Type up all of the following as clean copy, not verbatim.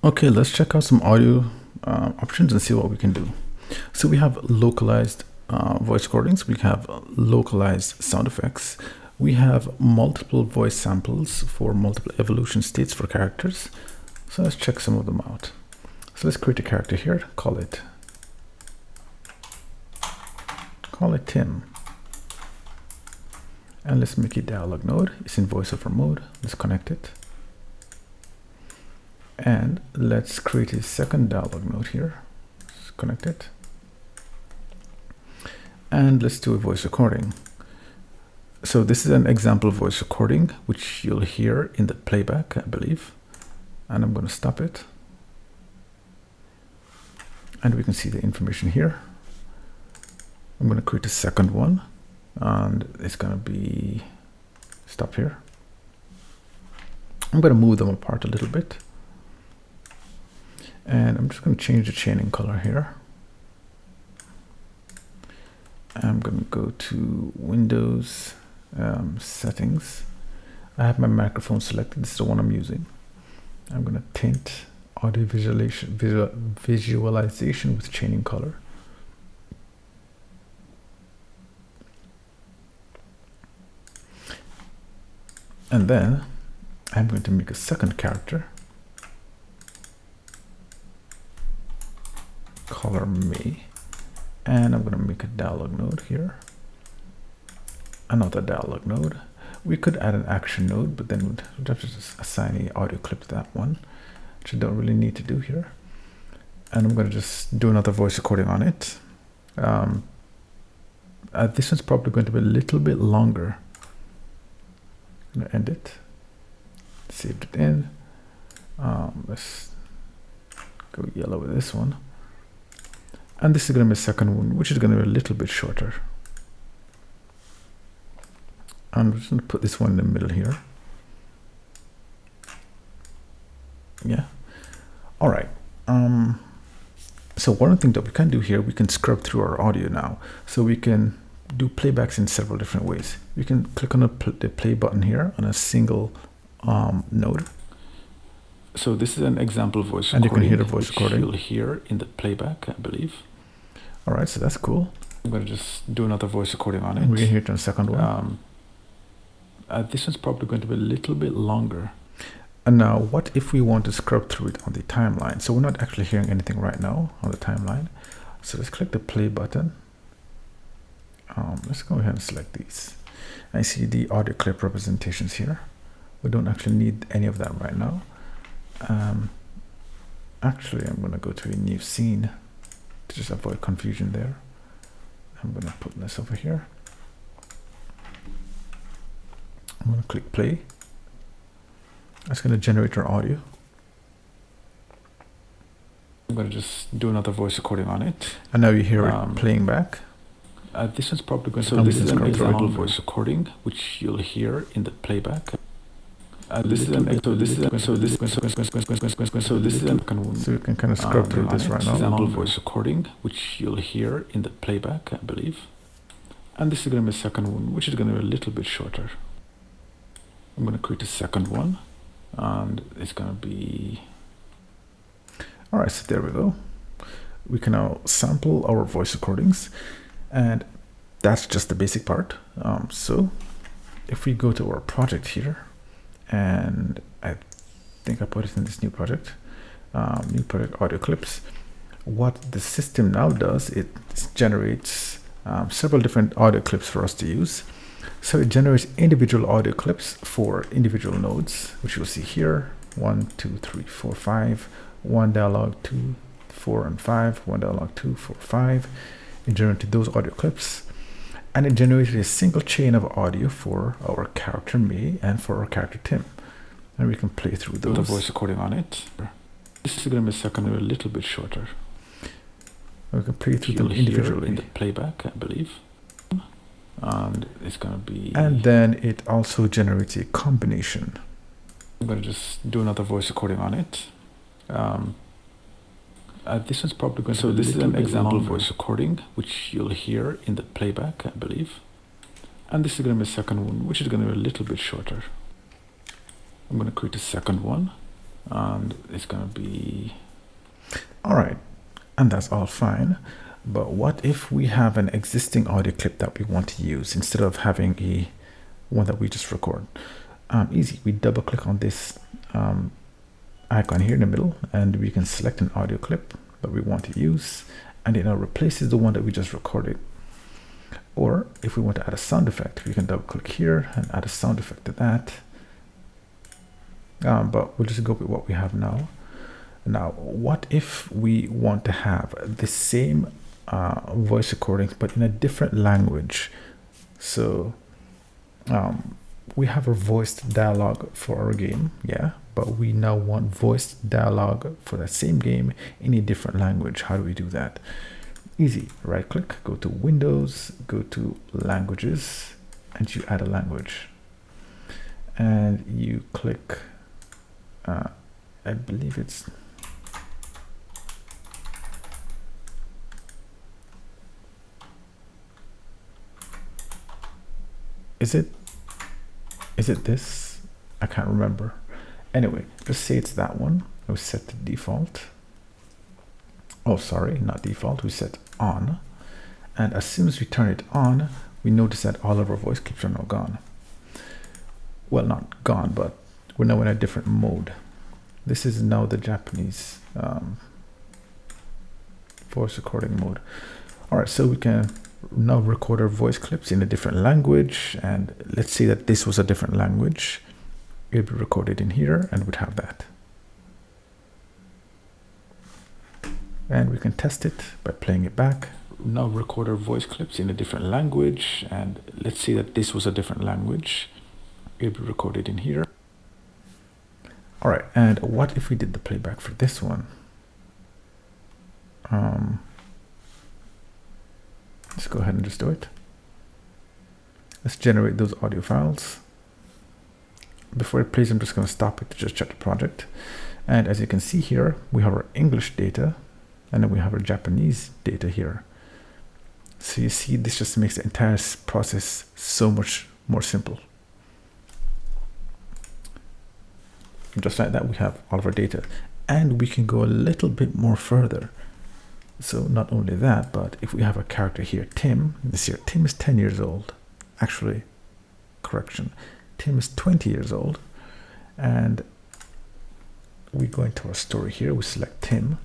Okay, let's check out some audio options and see what we can do. So we have localized voice recordings, we have localized sound effects, we have multiple voice samples for multiple evolution states for characters. So let's check some of them out. So let's create a character here, call it Tim. And let's make a dialog node. It's in voiceover mode. Let's connect it. And let's create a second dialog node here. Let's connect it. And let's do a voice recording. So this is an example voice recording, which you'll hear in the playback, I believe. And I'm going to stop it. And we can see the information here. I'm going to create a second one. And it's going to be stop here. I'm going to move them apart a little bit. And I'm just going to change the chaining color here. I'm going to go to Windows settings. I have my microphone selected. This is the one I'm using. I'm going to tint audio visualization with chaining color. And then I'm going to make a second character. Color me. And I'm going to make a dialog node here. Another dialog node. We could add an action node, but then we'd have to just assign an audio clip to that one, which I don't really need to do here. And I'm going to just do another voice recording on it. This one's probably going to be a little bit longer. I'm going to end it. Saved it in. Let's go yellow with this one. And this is going to be a second one, which is going to be a little bit shorter. I'm just going to put this one in the middle here. Yeah. All right. So one thing that we can do here, we can scrub through our audio now. So we can do playbacks in several different ways. We can click on the play button here on a single node. So this is an example voice recording. And you can hear the voice recording. You'll hear in the playback, I believe. All right, so that's cool. I'm going to just do another voice recording on it. We can hear it on the second one. This one's probably going to be a little bit longer. And now, what if we want to scrub through it on the timeline? So we're not actually hearing anything right now on the timeline. So let's click the play button. Let's go ahead and select these. I see the audio clip representations here. We don't actually need any of that right now. Actually, I'm going to go to a new scene to just avoid confusion there. I'm going to put this over here. I'm going to click play. That's going to generate our audio. I'm going to just do another voice recording on it. And now you hear it playing back. This one's probably going to come with an example voice recording, which you'll hear in the playback. So you can kind of scrub through this right now. Example voice recording, which you'll hear in the playback, I believe. And this is going to be a second one, which is going to be a little bit shorter. I'm going to create a second one, and it's going to be. All right, so there we go. We can now sample our voice recordings, and that's just the basic part. So if we go to our project here, and I think I put it in this new project audio clips. What the system now does, it generates several different audio clips for us to use. So it generates individual audio clips for individual nodes, which you'll see here: 1, 2, 3, 4, 5, 1 dialogue, 2, 4, and 5, 1 dialogue, 2, 4, 5. It generated those audio clips. And it generated a single chain of audio for our character May and for our character Tim. And we can play through those. The voice recording on it. This is going to be a second, a little bit shorter. We can play through them individually. In the playback, I believe. And it's going to be. And then it also generates a combination. I'm going to just do another voice recording on it. This one's probably going to be. So this is an example voice recording, which you'll hear in the playback, I believe. And this is going to be a second one, which is going to be a little bit shorter. I'm going to create a second one, and it's gonna be all right, and that's all fine. But what if we have an existing audio clip that we want to use instead of having a one that we just record? Easy. We double click on this icon here in the middle, and we can select an audio clip that we want to use, and it now replaces the one that we just recorded. Or if we want to add a sound effect, we can double click here and add a sound effect to that. But we'll just go with what we have now. Now, what if we want to have the same voice recordings but in a different language? So we have a voiced dialogue for our game, yeah, but we now want voiced dialogue for that same game in a different language. How do we do that? Easy. Right click, go to Windows, go to Languages, and you add a language. And you click, I believe it's Is it this? I can't remember. Anyway, let's say it's that one. We set the default. Oh, sorry, not default. We set on. And as soon as we turn it on, we notice that all of our voice clips are now gone. Well, not gone, but we're now in a different mode. This is now the Japanese voice recording mode. All right, so we can now record our voice clips in a different language, and let's say that this was a different language. It would be recorded in here and would have that. And we can test it by playing it back. Now record our voice clips in a different language, and let's say that this was a different language. It would be recorded in here. All right, and what if we did the playback for this one? Let's go ahead and just do it. Let's generate those audio files. Before it plays, I'm just going to stop it to just check the project. And as you can see here, we have our English data, and then we have our Japanese data here. So you see, this just makes the entire process so much more simple. Just like that, we have all of our data, and we can go a little bit more further. So not only that, but if we have a character here, Tim, this year, Tim is 10 years old. Actually, correction, Tim is 20 years old. And we go into our story here, we select Tim,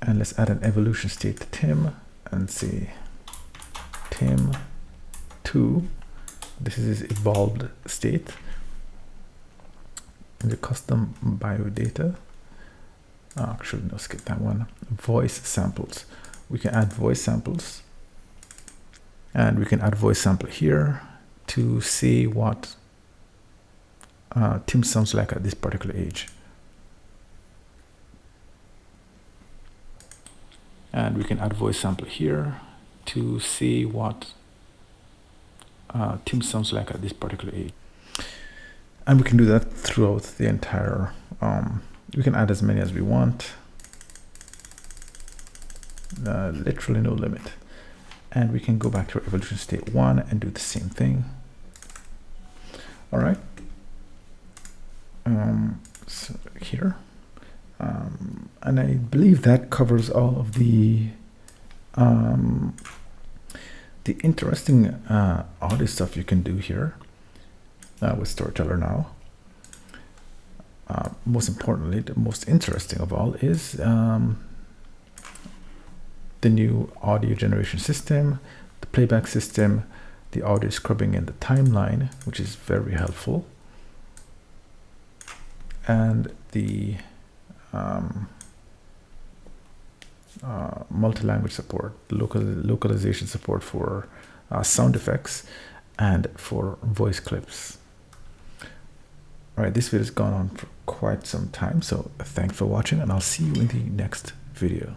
and let's add an evolution state to Tim and say Tim 2. This is his evolved state. In the custom bio data, actually no, skip that one. Voice samples. We can add voice samples, and we can add voice sample here to see what Tim sounds like at this particular age. And we can add voice sample here to see what Tim sounds like at this particular age. And we can do that throughout the entire, we can add as many as we want. Literally no limit. And we can go back to our evolution state 1 and do the same thing. All right. So here. And I believe that covers all of the interesting audio stuff you can do here. With Storyteller now. Most importantly, the most interesting of all is the new audio generation system, the playback system, the audio scrubbing in the timeline, which is very helpful, and the multi-language support, localization support for sound effects and for voice clips. All right, this video has gone on for quite some time, so thanks for watching, and I'll see you in the next video.